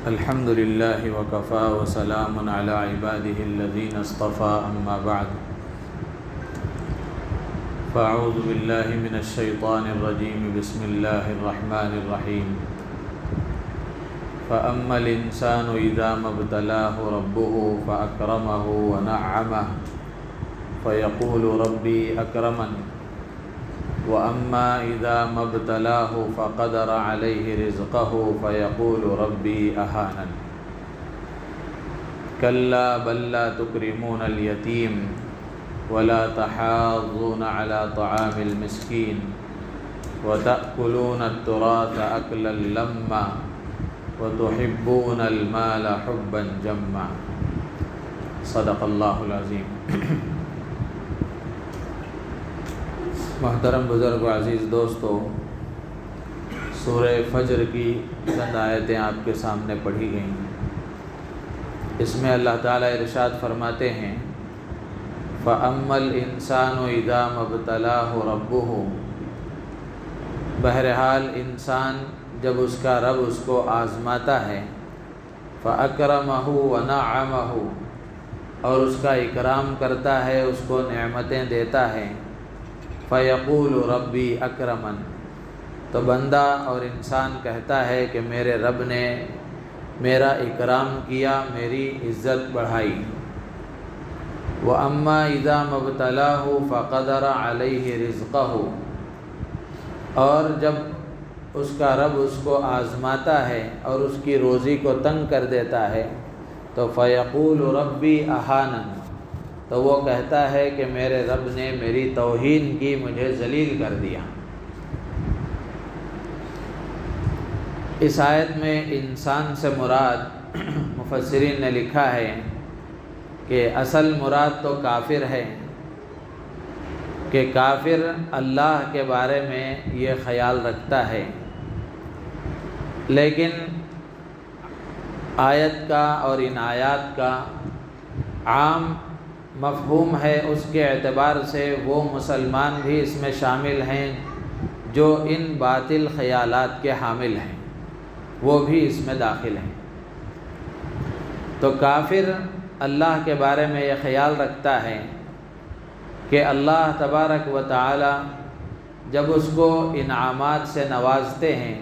الحمد لله وكفى وسلام على عباده الذين اصطفى أما بعد فأعوذ بالله من الشيطان الرجيم بسم الله الرحمن الرحيم فأما الإنسان إذا ما ابتلاه ربه فأكرمه ونعمه فيقول ربي أكرمن وأما إذا ما ابتلاه فقدر عليه رزقه فيقول ربي أهانن كلا بل لا تكرمون اليتيم ولا تحاضون على طعام المسكين وتأكلون التراث أكلا لما وتحبون المال حبا جما صدق الله العظيم۔ محترم بزرگ و عزیز دوستو، سورہ فجر کی چند آیتیں آپ کے سامنے پڑھی گئیں۔ اس میں اللہ تعالیٰ ارشاد فرماتے ہیں فَأَمَّا الْإِنسَانُ إِذَا مَا ابْتَلَاهُ رَبُّهُ، بہرحال انسان جب اس کا رب اس کو آزماتا ہے، فَأَكْرَمَهُ وَنَعَّمَهُ، اور اس کا اکرام کرتا ہے، اس کو نعمتیں دیتا ہے، فَيَقُولُ رَبِّي أَكْرَمَنِ، تو بندہ اور انسان کہتا ہے کہ میرے رب نے میرا اکرام کیا، میری عزت بڑھائی۔ وَأَمَّا إِذَا مَا ابْتَلَاهُ فَقَدَرَ عَلَيْهِ رِزْقَهُ، اور جب اس کا رب اس کو آزماتا ہے اور اس کی روزی کو تنگ کر دیتا ہے تو فَيَقُولُ رَبِّي أَهَانَنِ، تو وہ کہتا ہے کہ میرے رب نے میری توہین کی، مجھے ذلیل کر دیا۔ اس آیت میں انسان سے مراد مفسرین نے لکھا ہے کہ اصل مراد تو کافر ہے، کہ کافر اللہ کے بارے میں یہ خیال رکھتا ہے، لیکن آیت کا اور ان آیات کا عام مفہوم ہے، اس کے اعتبار سے وہ مسلمان بھی اس میں شامل ہیں جو ان باطل خیالات کے حامل ہیں، وہ بھی اس میں داخل ہیں۔ تو کافر اللہ کے بارے میں یہ خیال رکھتا ہے کہ اللہ تبارک و تعالی جب اس کو انعامات سے نوازتے ہیں،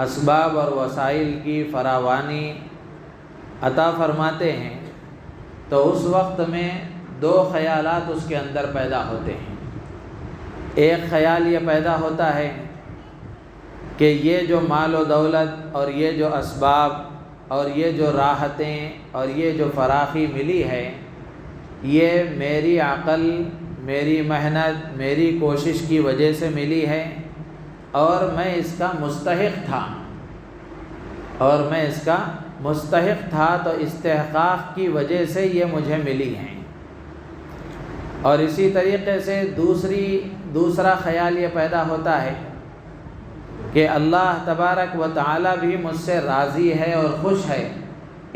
اسباب اور وسائل کی فراوانی عطا فرماتے ہیں، تو اس وقت میں دو خیالات اس کے اندر پیدا ہوتے ہیں۔ ایک خیال یہ پیدا ہوتا ہے کہ یہ جو مال و دولت اور یہ جو اسباب اور یہ جو راحتیں اور یہ جو فراخی ملی ہے، یہ میری عقل، میری محنت، میری کوشش کی وجہ سے ملی ہے، اور میں اس کا مستحق تھا، تو استحقاق کی وجہ سے یہ مجھے ملی ہیں۔ اور اسی طریقے سے دوسرا خیال یہ پیدا ہوتا ہے کہ اللہ تبارک و تعالی بھی مجھ سے راضی ہے اور خوش ہے،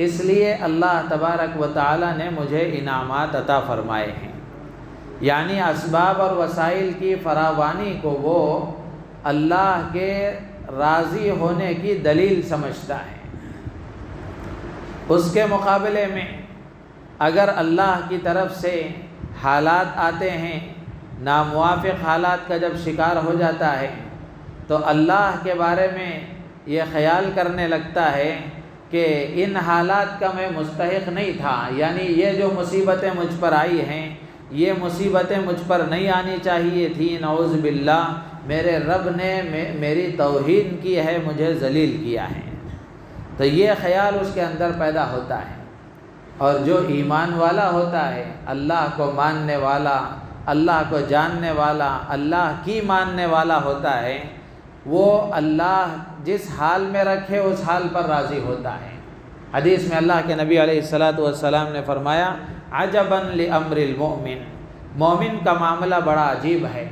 اس لیے اللہ تبارک و تعالی نے مجھے انعامات عطا فرمائے ہیں، یعنی اسباب اور وسائل کی فراوانی کو وہ اللہ کے راضی ہونے کی دلیل سمجھتا ہے۔ اس کے مقابلے میں اگر اللہ کی طرف سے حالات آتے ہیں، ناموافق حالات کا جب شکار ہو جاتا ہے تو اللہ کے بارے میں یہ خیال کرنے لگتا ہے کہ ان حالات کا میں مستحق نہیں تھا، یعنی یہ جو مصیبتیں مجھ پر آئی ہیں، یہ مصیبتیں مجھ پر نہیں آنی چاہیے تھیں، نعوذ باللہ، میرے رب نے میری توہین کی ہے، مجھے ذلیل کیا ہے۔ تو یہ خیال اس کے اندر پیدا ہوتا ہے۔ اور جو ایمان والا ہوتا ہے، اللہ کو ماننے والا، اللہ کو جاننے والا، اللہ کی ماننے والا ہوتا ہے، وہ اللہ جس حال میں رکھے اس حال پر راضی ہوتا ہے۔ حدیث میں اللہ کے نبی علیہ السلام نے فرمایا عجباً لامر المؤمن، مومن کا معاملہ بڑا عجیب ہے۔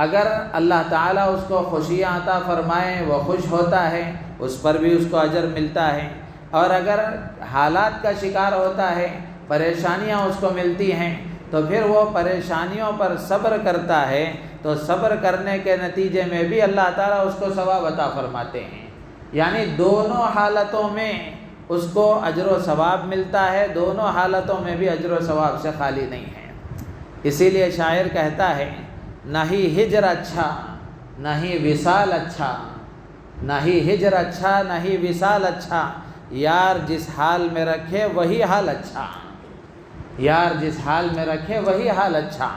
اگر اللہ تعالیٰ اس کو خوشیاں عطا فرمائے، وہ خوش ہوتا ہے، اس پر بھی اس کو اجر ملتا ہے، اور اگر حالات کا شکار ہوتا ہے، پریشانیاں اس کو ملتی ہیں، تو پھر وہ پریشانیوں پر صبر کرتا ہے، تو صبر کرنے کے نتیجے میں بھی اللہ تعالیٰ اس کو ثواب عطا فرماتے ہیں۔ یعنی دونوں حالتوں میں اس کو اجر و ثواب ملتا ہے، دونوں حالتوں میں بھی اجر و ثواب سے خالی نہیں ہے۔ اسی لیے شاعر کہتا ہے نہ ہی ہجر اچھا نہ ہی وصال اچھا، نہ ہی ہجر اچھا نہ ہی وصال اچھا، یار جس حال میں رکھے وہی حال اچھا، یار جس حال میں رکھے وہی حال اچھا۔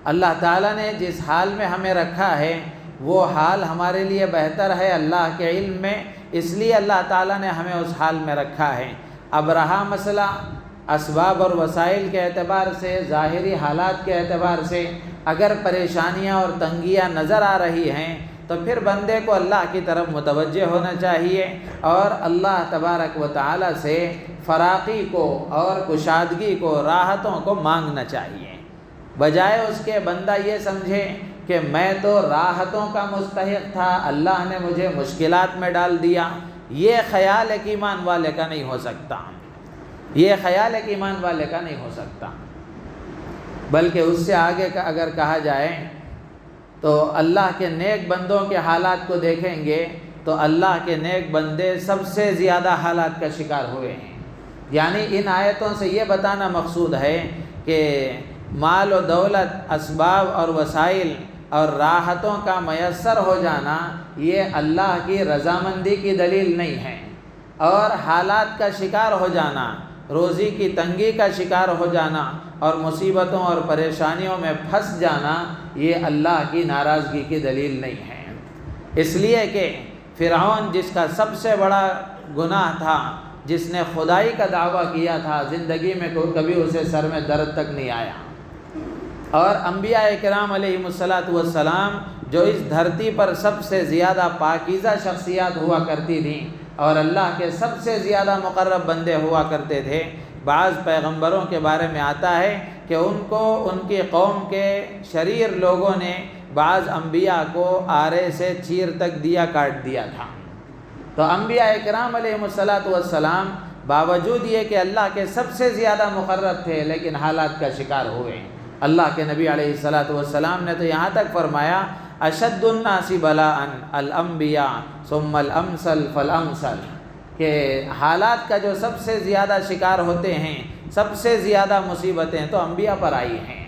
اللہ تعالیٰ نے جس حال میں ہمیں رکھا ہے وہ حال ہمارے لیے بہتر ہے اللہ کے علم میں، اس لیے اللہ تعالیٰ نے ہمیں اس حال میں رکھا ہے۔ اب رہا مسئلہ اسباب اور وسائل کے اعتبار سے، ظاہری حالات کے اعتبار سے اگر پریشانیاں اور تنگیاں نظر آ رہی ہیں تو پھر بندے کو اللہ کی طرف متوجہ ہونا چاہیے اور اللہ تبارک و تعالیٰ سے فراقی کو اور کشادگی کو، راحتوں کو مانگنا چاہیے، بجائے اس کے بندہ یہ سمجھے کہ میں تو راحتوں کا مستحق تھا، اللہ نے مجھے مشکلات میں ڈال دیا۔ یہ خیال ایک ایمان والے کا نہیں ہو سکتا، یہ خیال ایک ایمان والے کا نہیں ہو سکتا، بلکہ اس سے آگے کا اگر کہا جائے تو اللہ کے نیک بندوں کے حالات کو دیکھیں گے تو اللہ کے نیک بندے سب سے زیادہ حالات کا شکار ہوئے ہیں۔ یعنی ان آیتوں سے یہ بتانا مقصود ہے کہ مال و دولت، اسباب اور وسائل اور راحتوں کا میسر ہو جانا یہ اللہ کی رضامندی کی دلیل نہیں ہے، اور حالات کا شکار ہو جانا، روزی کی تنگی کا شکار ہو جانا اور مصیبتوں اور پریشانیوں میں پھنس جانا یہ اللہ کی ناراضگی کی دلیل نہیں ہے۔ اس لیے کہ فرعون جس کا سب سے بڑا گناہ تھا، جس نے خدائی کا دعویٰ کیا تھا، زندگی میں کبھی اسے سر میں درد تک نہیں آیا، اور انبیاء کرام علیہم السلام جو اس دھرتی پر سب سے زیادہ پاکیزہ شخصیات ہوا کرتی تھیں اور اللہ کے سب سے زیادہ مقرب بندے ہوا کرتے تھے، بعض پیغمبروں کے بارے میں آتا ہے کہ ان کو ان کی قوم کے شریر لوگوں نے بعض انبیاء کو آرے سے چیر تک دیا کاٹ دیا تھا۔ تو انبیاء کرام علیہم السلام باوجود یہ کہ اللہ کے سب سے زیادہ مقرب تھے لیکن حالات کا شکار ہوئے۔ اللہ کے نبی علیہ السلام نے تو یہاں تک فرمایا اشد الناس بلاء الانبیاء ثم الامثل فالامثل، کہ حالات کا جو سب سے زیادہ شکار ہوتے ہیں، سب سے زیادہ مصیبتیں تو انبیاء پر آئی ہیں،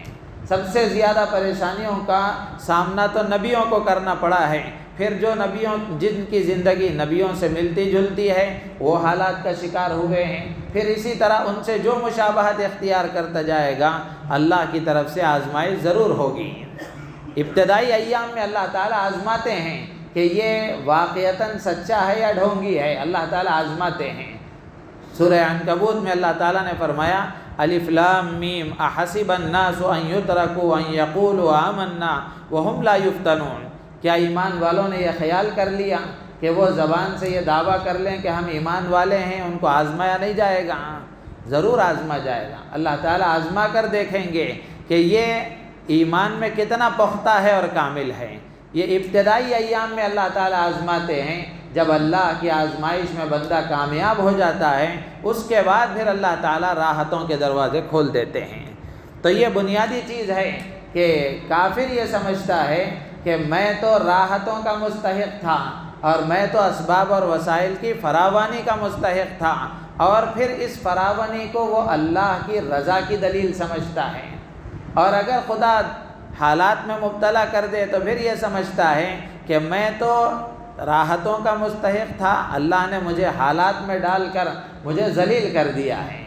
سب سے زیادہ پریشانیوں کا سامنا تو نبیوں کو کرنا پڑا ہے، پھر جو نبیوں جن کی زندگی نبیوں سے ملتی جلتی ہے وہ حالات کا شکار ہوئے ہیں، پھر اسی طرح ان سے جو مشابہت اختیار کرتا جائے گا اللہ کی طرف سے آزمائش ضرور ہوگی۔ ابتدائی ایام میں اللہ تعالیٰ آزماتے ہیں کہ یہ واقعتاً سچا ہے یا ڈھونگی ہے، اللہ تعالیٰ آزماتے ہیں۔ سورہ عنکبوت میں اللہ تعالیٰ نے فرمایا الف لام میم احسب الناس ان یترکوا ان یقولوا آمنا وهم لا یفتنون، کیا ایمان والوں نے یہ خیال کر لیا کہ وہ زبان سے یہ دعویٰ کر لیں کہ ہم ایمان والے ہیں، ان کو آزمایا نہیں جائے گا؟ ضرور آزما جائے گا، اللہ تعالیٰ آزما کر دیکھیں گے کہ یہ ایمان میں کتنا پختہ ہے اور کامل ہے۔ یہ ابتدائی ایام میں اللہ تعالیٰ آزماتے ہیں، جب اللہ کی آزمائش میں بندہ کامیاب ہو جاتا ہے اس کے بعد پھر اللہ تعالیٰ راحتوں کے دروازے کھول دیتے ہیں۔ تو یہ بنیادی چیز ہے کہ کافر یہ سمجھتا ہے کہ میں تو راحتوں کا مستحق تھا اور میں تو اسباب اور وسائل کی فراوانی کا مستحق تھا، اور پھر اس فراوانی کو وہ اللہ کی رضا کی دلیل سمجھتا ہے، اور اگر خدا حالات میں مبتلا کر دے تو پھر یہ سمجھتا ہے کہ میں تو راحتوں کا مستحق تھا، اللہ نے مجھے حالات میں ڈال کر مجھے ذلیل کر دیا ہے۔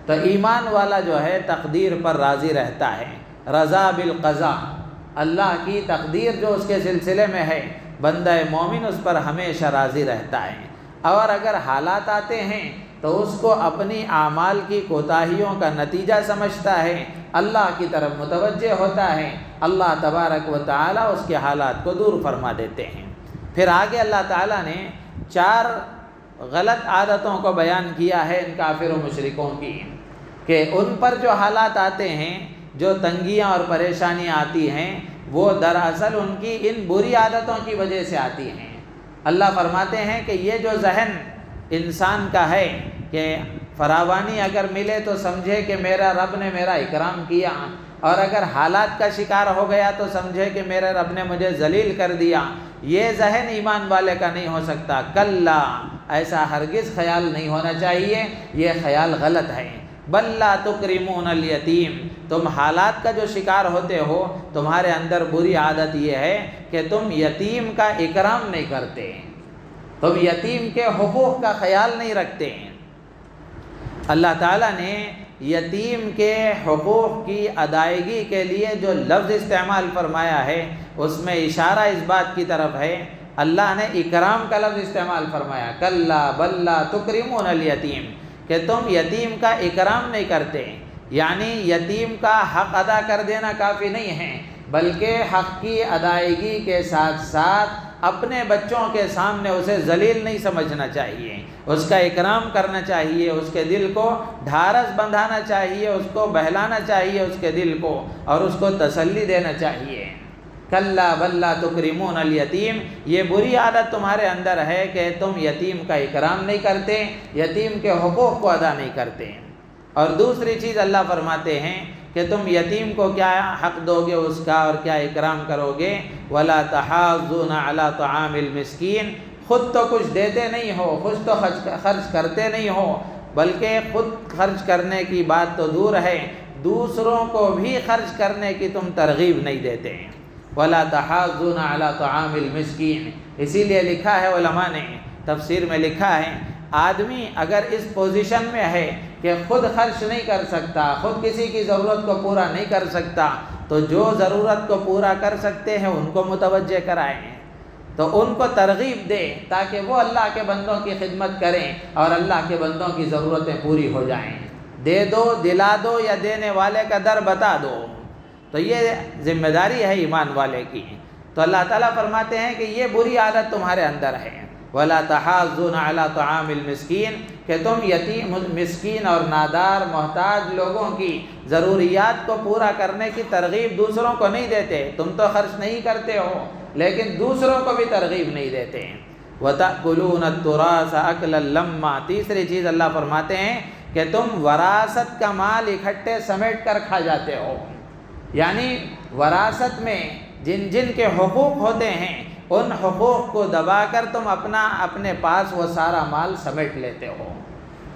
تو ایمان والا جو ہے تقدیر پر راضی رہتا ہے، رضا بالقضاء، اللہ کی تقدیر جو اس کے سلسلے میں ہے بندہ مومن اس پر ہمیشہ راضی رہتا ہے، اور اگر حالات آتے ہیں تو اس کو اپنی اعمال کی کوتاہیوں کا نتیجہ سمجھتا ہے، اللہ کی طرف متوجہ ہوتا ہے، اللہ تبارک و تعالیٰ اس کے حالات کو دور فرما دیتے ہیں۔ پھر آگے اللہ تعالیٰ نے 4 غلط عادتوں کو بیان کیا ہے ان کافر و مشرکوں کی، کہ ان پر جو حالات آتے ہیں، جو تنگیاں اور پریشانیاں آتی ہیں، وہ دراصل ان کی ان بری عادتوں کی وجہ سے آتی ہیں۔ اللہ فرماتے ہیں کہ یہ جو ذہن انسان کا ہے کہ فراوانی اگر ملے تو سمجھے کہ میرا رب نے میرا اکرام کیا، اور اگر حالات کا شکار ہو گیا تو سمجھے کہ میرے رب نے مجھے ذلیل کر دیا، یہ ذہن ایمان والے کا نہیں ہو سکتا۔ کلا، ایسا ہرگز خیال نہیں ہونا چاہیے، یہ خیال غلط ہے۔ بل لا تکرمون الیتیم، تم حالات کا جو شکار ہوتے ہو، تمہارے اندر بری عادت یہ ہے کہ تم یتیم کا اکرام نہیں کرتے، تم یتیم کے حقوق کا خیال نہیں رکھتے۔ اللہ تعالیٰ نے یتیم کے حقوق کی ادائیگی کے لیے جو لفظ استعمال فرمایا ہے اس میں اشارہ اس بات کی طرف ہے، اللہ نے اکرام کا لفظ استعمال فرمایا، کلا بل لا تکرمون الیتیم، کہ تم یتیم کا اکرام نہیں کرتے، یعنی یتیم کا حق ادا کر دینا کافی نہیں ہے، بلکہ حق کی ادائیگی کے ساتھ ساتھ اپنے بچوں کے سامنے اسے ذلیل نہیں سمجھنا چاہیے، اس کا اکرام کرنا چاہیے، اس کے دل کو ڈھارس بندھانا چاہیے، اس کو بہلانا چاہیے اس کے دل کو، اور اس کو تسلی دینا چاہیے۔ کلا بل لا تکرمون الیتیم، یہ بری عادت تمہارے اندر ہے کہ تم یتیم کا اکرام نہیں کرتے، یتیم کے حقوق کو ادا نہیں کرتے۔ اور دوسری چیز اللہ فرماتے ہیں کہ تم یتیم کو کیا حق دو گے اس کا اور کیا اکرام کرو گے، وَلَا تَحَاضُّونَ عَلَىٰ طَعَامِ الْمِسْكِينِ، خود تو کچھ دیتے نہیں ہو، خود تو خرچ کرتے نہیں ہو، بلکہ خود خرچ کرنے کی بات تو دور ہے، دوسروں کو بھی خرچ کرنے کی تم ترغیب نہیں دیتے۔ وَلَا تَحَاضُّونَ عَلَىٰ طَعَامِ الْمِسْكِينِ، اسی لیے لکھا ہے علماء نے، تفسیر میں لکھا ہے، آدمی اگر اس پوزیشن میں ہے کہ خود خرچ نہیں کر سکتا، خود کسی کی ضرورت کو پورا نہیں کر سکتا، تو جو ضرورت کو پورا کر سکتے ہیں ان کو متوجہ کرائیں، تو ان کو ترغیب دے تاکہ وہ اللہ کے بندوں کی خدمت کریں اور اللہ کے بندوں کی ضرورتیں پوری ہو جائیں۔ دے دو، دلا دو، یا دینے والے کا در بتا دو، تو یہ ذمہ داری ہے ایمان والے کی۔ تو اللہ تعالیٰ فرماتے ہیں کہ یہ بری عادت تمہارے اندر ہے، وَلَا تَحَاضُّونَ عَلَىٰ طَعَامِ الْمِسْكِينِ، کہ تم یتیم، مسکین اور نادار محتاج لوگوں کی ضروریات کو پورا کرنے کی ترغیب دوسروں کو نہیں دیتے، تم تو خرچ نہیں کرتے ہو لیکن دوسروں کو بھی ترغیب نہیں دیتے۔ وَتَأْكُلُونَ التُّرَاثَ أَكْلًا لَمًّا، تیسری چیز اللہ فرماتے ہیں کہ تم وراثت کا مال اکٹھے سمیٹ کر کھا جاتے ہو، یعنی وراثت میں جن جن کے حقوق ہوتے ہیں ان حقوق کو دبا کر تم اپنے پاس وہ سارا مال سمیٹ لیتے ہو،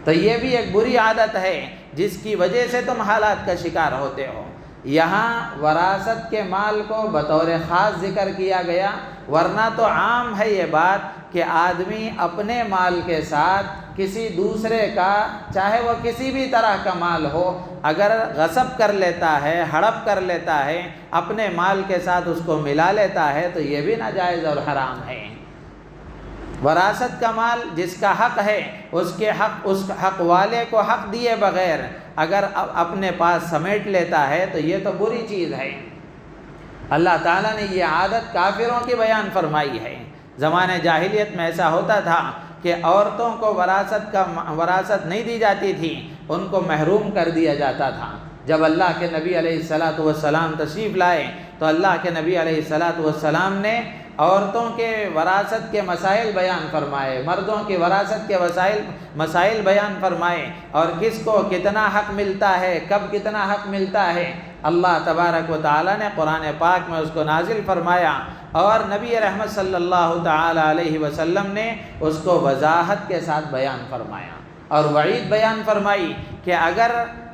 تو یہ بھی ایک بری عادت ہے جس کی وجہ سے تم حالات کا شکار ہوتے ہو۔ یہاں وراثت کے مال کو بطور خاص ذکر کیا گیا، ورنہ تو عام ہے یہ بات کہ آدمی اپنے مال کے ساتھ کسی دوسرے کا، چاہے وہ کسی بھی طرح کا مال ہو، اگر غصب کر لیتا ہے، ہڑپ کر لیتا ہے، اپنے مال کے ساتھ اس کو ملا لیتا ہے، تو یہ بھی ناجائز اور حرام ہے۔ وراثت کا مال جس کا حق ہے اس حق والے کو حق دیے بغیر اگر اپنے پاس سمیٹ لیتا ہے تو یہ تو بری چیز ہے۔ اللہ تعالیٰ نے یہ عادت کافروں کی بیان فرمائی ہے۔ زمانے جاہلیت میں ایسا ہوتا تھا کہ عورتوں کو وراثت نہیں دی جاتی تھی، ان کو محروم کر دیا جاتا تھا۔ جب اللہ کے نبی علیہ السلام تشریف لائے تو اللہ کے نبی علیہ السلام نے عورتوں کے وراثت کے مسائل بیان فرمائے، مردوں کی وراثت کے مسائل بیان فرمائے، اور کس کو کتنا حق ملتا ہے، کب کتنا حق ملتا ہے۔ اللہ تبارک و تعالیٰ نے قرآن پاک میں اس کو نازل فرمایا، اور نبی رحمت صلی اللہ تعالی علیہ وسلم نے اس کو وضاحت کے ساتھ بیان فرمایا اور وعید بیان فرمائی کہ اگر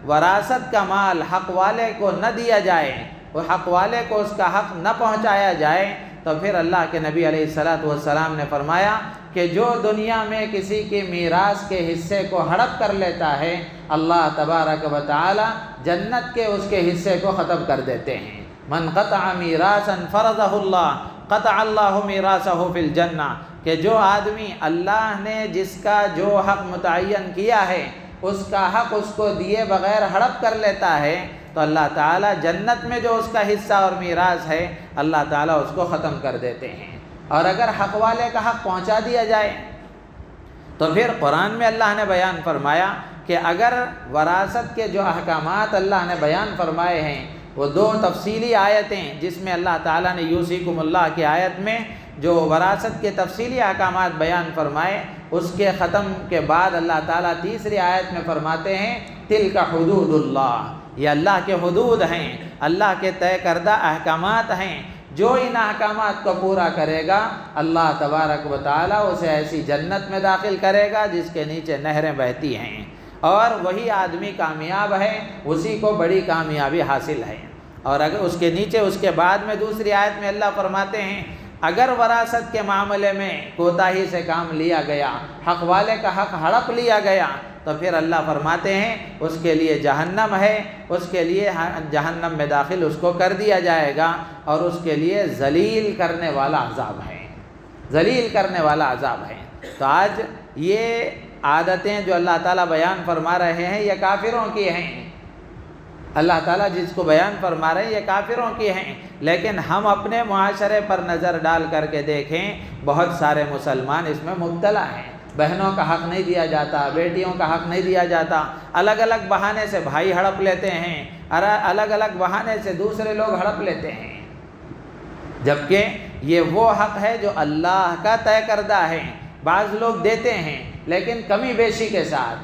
وراثت کا مال حق والے کو نہ دیا جائے، وہ حق والے کو اس کا حق نہ پہنچایا جائے، تو پھر اللہ کے نبی علیہ السلام نے فرمایا کہ جو دنیا میں کسی کے میراث کے حصے کو ہڑپ کر لیتا ہے، اللہ تبارک و تعالی جنت کے اس کے حصے کو ختم کر دیتے ہیں۔ من قطع میراثا فرضہ اللہ قطع اللہ میراثہ فی الجنہ، کہ جو آدمی اللہ نے جس کا جو حق متعین کیا ہے اس کا حق اس کو دیے بغیر ہڑپ کر لیتا ہے، تو اللہ تعالیٰ جنت میں جو اس کا حصہ اور میراث ہے اللہ تعالیٰ اس کو ختم کر دیتے ہیں۔ اور اگر حق والے کا حق پہنچا دیا جائے تو پھر قرآن میں اللہ نے بیان فرمایا کہ اگر وراثت کے جو احکامات اللہ نے بیان فرمائے ہیں وہ دو تفصیلی آیتیں، جس میں اللہ تعالیٰ نے یوصیکم اللہ کی آیت میں جو وراثت کے تفصیلی احکامات بیان فرمائے، اس کے ختم کے بعد اللہ تعالیٰ تیسری آیت میں فرماتے ہیں تلک حدود اللہ، یہ اللہ کے حدود ہیں، اللہ کے طے کردہ احکامات ہیں، جو ان احکامات کو پورا کرے گا اللہ تبارک و تعالیٰ اسے ایسی جنت میں داخل کرے گا جس کے نیچے نہریں بہتی ہیں، اور وہی آدمی کامیاب ہے، اسی کو بڑی کامیابی حاصل ہے۔ اور اگر اس کے نیچے اس کے بعد میں دوسری آیت میں اللہ فرماتے ہیں اگر وراثت کے معاملے میں کوتاہی سے کام لیا گیا، حق والے کا حق ہڑپ لیا گیا، تو پھر اللہ فرماتے ہیں اس کے لیے جہنم ہے، اس کے لیے جہنم میں داخل اس کو کر دیا جائے گا، اور اس کے لیے ذلیل کرنے والا عذاب ہے، ذلیل کرنے والا عذاب ہے۔ تو آج یہ عادتیں جو اللہ تعالیٰ بیان فرما رہے ہیں یہ کافروں کی ہیں، اللہ تعالیٰ جس کو بیان فرما رہے ہیں یہ کافروں کی ہیں، لیکن ہم اپنے معاشرے پر نظر ڈال کر کے دیکھیں بہت سارے مسلمان اس میں مبتلا ہیں۔ بہنوں کا حق نہیں دیا جاتا، بیٹیوں کا حق نہیں دیا جاتا، الگ الگ بہانے سے بھائی ہڑپ لیتے ہیں، الگ الگ بہانے سے دوسرے لوگ ہڑپ لیتے ہیں، جبکہ یہ وہ حق ہے جو اللہ کا طے کردہ ہے۔ بعض لوگ دیتے ہیں لیکن کمی بیشی کے ساتھ،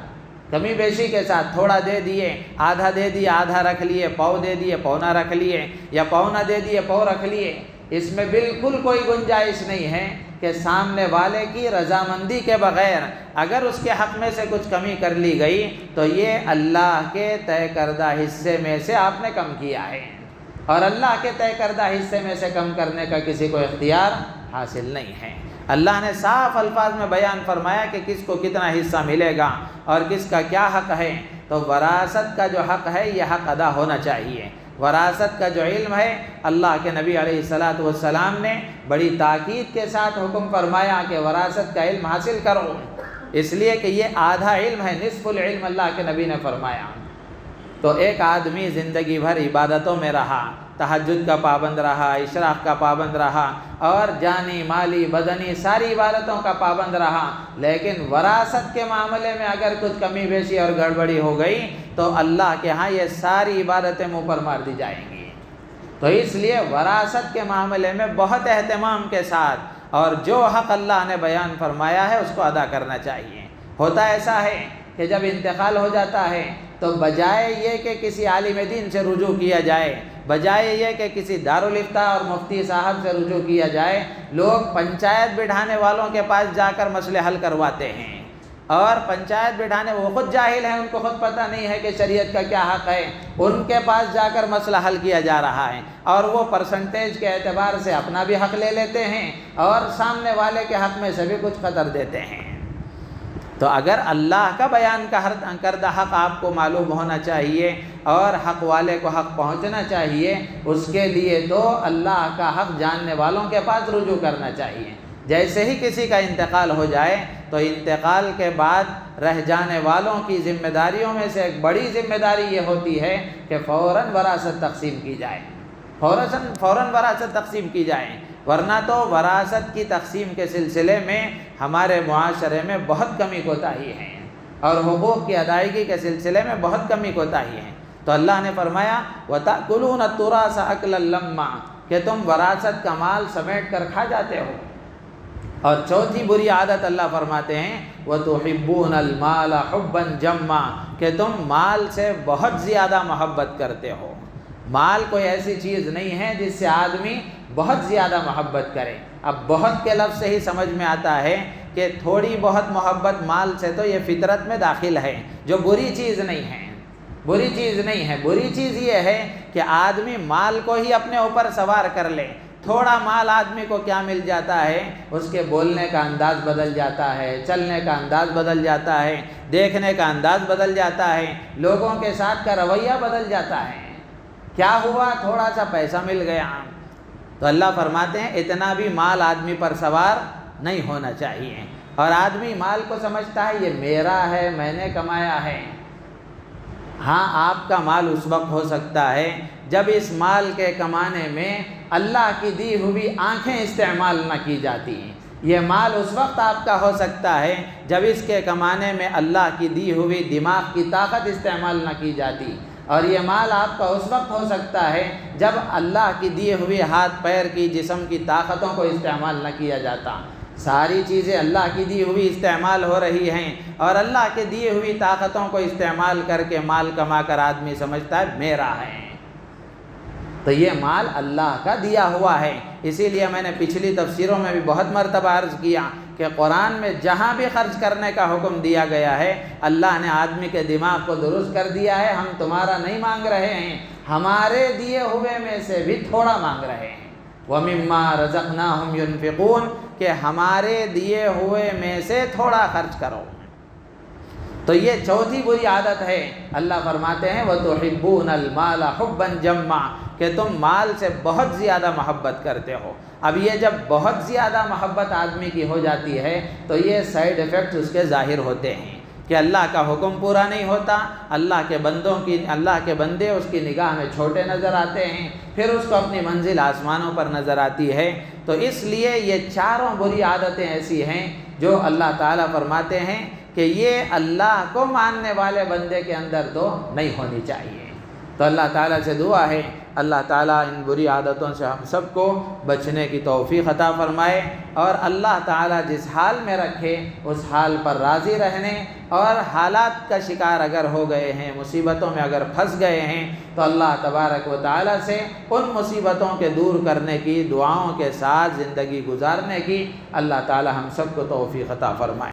کمی بیشی کے ساتھ، تھوڑا دے دیے، آدھا دے دیا، آدھا رکھ لیے، پاؤ دے دیے، پونا رکھ لیے، یا پونا دے دیے، پاؤ رکھ لیے۔ اس میں بالکل کوئی گنجائش نہیں ہے کہ سامنے والے کی رضامندی کے بغیر اگر اس کے حق میں سے کچھ کمی کر لی گئی تو یہ اللہ کے طے کردہ حصے میں سے آپ نے کم کیا ہے، اور اللہ کے طے کردہ حصے میں سے کم کرنے کا کسی کو اختیار حاصل نہیں ہے۔ اللہ نے صاف الفاظ میں بیان فرمایا کہ کس کو کتنا حصہ ملے گا اور کس کا کیا حق ہے۔ تو وراثت کا جو حق ہے یہ حق ادا ہونا چاہیے۔ وراثت کا جو علم ہے اللہ کے نبی علیہ الصلاۃ والسلام نے بڑی تاکید کے ساتھ حکم فرمایا کہ وراثت کا علم حاصل کرو، اس لیے کہ یہ آدھا علم ہے، نصف العلم اللہ کے نبی نے فرمایا۔ تو ایک آدمی زندگی بھر عبادتوں میں رہا، تہجد کا پابند رہا، اشراق کا پابند رہا، اور جانی مالی بدنی ساری عبادتوں کا پابند رہا، لیکن وراثت کے معاملے میں اگر کچھ کمی بیشی اور گڑبڑی ہو گئی تو اللہ کے ہاں یہ ساری عبادتیں منہ پر مار دی جائیں گی۔ تو اس لیے وراثت کے معاملے میں بہت اہتمام کے ساتھ اور جو حق اللہ نے بیان فرمایا ہے اس کو ادا کرنا چاہیے۔ ہوتا ایسا ہے کہ جب انتقال ہو جاتا ہے تو بجائے یہ کہ کسی عالم دین سے رجوع کیا جائے، بجائے یہ کہ کسی دارالافتاء اور مفتی صاحب سے رجوع کیا جائے، لوگ پنچایت بٹھانے والوں کے پاس جا کر مسئلے حل کرواتے ہیں، اور پنچایت بٹھانے وہ خود جاہل ہیں، ان کو خود پتہ نہیں ہے کہ شریعت کا کیا حق ہے، ان کے پاس جا کر مسئلہ حل کیا جا رہا ہے، اور وہ پرسنٹیج کے اعتبار سے اپنا بھی حق لے لیتے ہیں اور سامنے والے کے حق میں سے بھی کچھ قدر دیتے ہیں۔ تو اگر اللہ کا بیان کردہ حق آپ کو معلوم ہونا چاہیے اور حق والے کو حق پہنچنا چاہیے، اس کے لیے تو اللہ کا حق جاننے والوں کے پاس رجوع کرنا چاہیے۔ جیسے ہی کسی کا انتقال ہو جائے تو انتقال کے بعد رہ جانے والوں کی ذمہ داریوں میں سے ایک بڑی ذمہ داری یہ ہوتی ہے کہ فوراً وراثت تقسیم کی جائے، فوراً وراثت تقسیم کی جائے، ورنہ تو وراثت کی تقسیم کے سلسلے میں ہمارے معاشرے میں بہت کمی کوتاہی ہے، اور حقوق کی ادائیگی کے سلسلے میں بہت کمی کوتاہی ہے۔ تو اللہ نے فرمایا وَتَأْكُلُونَ التُّرَاثَ أَكْلًا لَمًّا، کہ تم وراثت کا مال سمیٹ کر کھا جاتے ہو۔ اور چوتھی بری عادت اللہ فرماتے ہیں وَتُحِبُّونَ الْمَالَ حُبًّا جَمًّا، کہ تم مال سے بہت زیادہ محبت کرتے ہو۔ مال کوئی ایسی چیز نہیں ہے جس سے آدمی بہت زیادہ محبت کرے۔ اب بہت کے لفظ سے ہی سمجھ میں آتا ہے کہ تھوڑی بہت محبت مال سے تو یہ فطرت میں داخل ہے، جو بری چیز نہیں ہے، بری چیز نہیں ہے۔ بری چیز یہ ہے کہ آدمی مال کو ہی اپنے اوپر سوار کر لے۔ تھوڑا مال آدمی کو کیا مل جاتا ہے، اس کے بولنے کا انداز بدل جاتا ہے، چلنے کا انداز بدل جاتا ہے، دیکھنے کا انداز بدل جاتا ہے، لوگوں کے ساتھ کا رویہ بدل جاتا ہے۔ کیا ہوا؟ تھوڑا سا پیسہ مل گیا۔ تو اللہ فرماتے ہیں اتنا بھی مال آدمی پر سوار نہیں ہونا چاہیے، اور آدمی مال کو سمجھتا ہے یہ میرا ہے، میں نے کمایا ہے۔ ہاں، آپ کا مال اس وقت ہو سکتا ہے جب اس مال کے کمانے میں اللہ کی دی ہوئی آنکھیں استعمال نہ کی جاتی ہیں۔ یہ مال اس وقت آپ کا ہو سکتا ہے جب اس کے کمانے میں اللہ کی دی ہوئی دماغ کی طاقت استعمال نہ کی جاتی، اور یہ مال آپ کا اس وقت ہو سکتا ہے جب اللہ کی دی ہوئی ہاتھ پیر کی جسم کی طاقتوں کو استعمال نہ کیا جاتا۔ ساری چیزیں اللہ کی دی ہوئی استعمال ہو رہی ہیں، اور اللہ کے دیے ہوئی طاقتوں کو استعمال کر کے مال کما کر آدمی سمجھتا ہے میرا ہے، تو یہ مال اللہ کا دیا ہوا ہے۔ اسی لیے میں نے پچھلی تفسیروں میں بھی بہت مرتبہ عرض کیا کہ قرآن میں جہاں بھی خرچ کرنے کا حکم دیا گیا ہے، اللہ نے آدمی کے دماغ کو درست کر دیا ہے۔ ہم تمہارا نہیں مانگ رہے ہیں، ہمارے دیے ہوئے میں سے بھی تھوڑا مانگ رہے ہیں۔ وَمِمَّا رَزَقْنَاهُمْ يُنْفِقُونَ کہ ہمارے دیے ہوئے میں سے تھوڑا خرچ کرو۔ تو یہ چوتھی بری عادت ہے۔ اللہ فرماتے ہیں وَتُحِبُّونَ الْمَالَ حُبًّا جَمًّا کہ تم مال سے بہت زیادہ محبت کرتے ہو۔ اب یہ جب بہت زیادہ محبت آدمی کی ہو جاتی ہے تو یہ سائیڈ ایفیکٹس اس کے ظاہر ہوتے ہیں کہ اللہ کا حکم پورا نہیں ہوتا، اللہ کے بندے اس کی نگاہ میں چھوٹے نظر آتے ہیں، پھر اس کو اپنی منزل آسمانوں پر نظر آتی ہے۔ تو اس لیے یہ چاروں بری عادتیں ایسی ہیں جو اللہ تعالیٰ فرماتے ہیں کہ یہ اللہ کو ماننے والے بندے کے اندر تو نہیں ہونی چاہیے۔ تو اللہ تعالیٰ سے دعا ہے اللہ تعالیٰ ان بری عادتوں سے ہم سب کو بچنے کی توفیق عطا فرمائے، اور اللہ تعالیٰ جس حال میں رکھے اس حال پر راضی رہنے، اور حالات کا شکار اگر ہو گئے ہیں، مصیبتوں میں اگر پھنس گئے ہیں تو اللہ تبارک و تعالیٰ سے ان مصیبتوں کے دور کرنے کی دعاؤں کے ساتھ زندگی گزارنے کی اللہ تعالیٰ ہم سب کو توفیق عطا فرمائے۔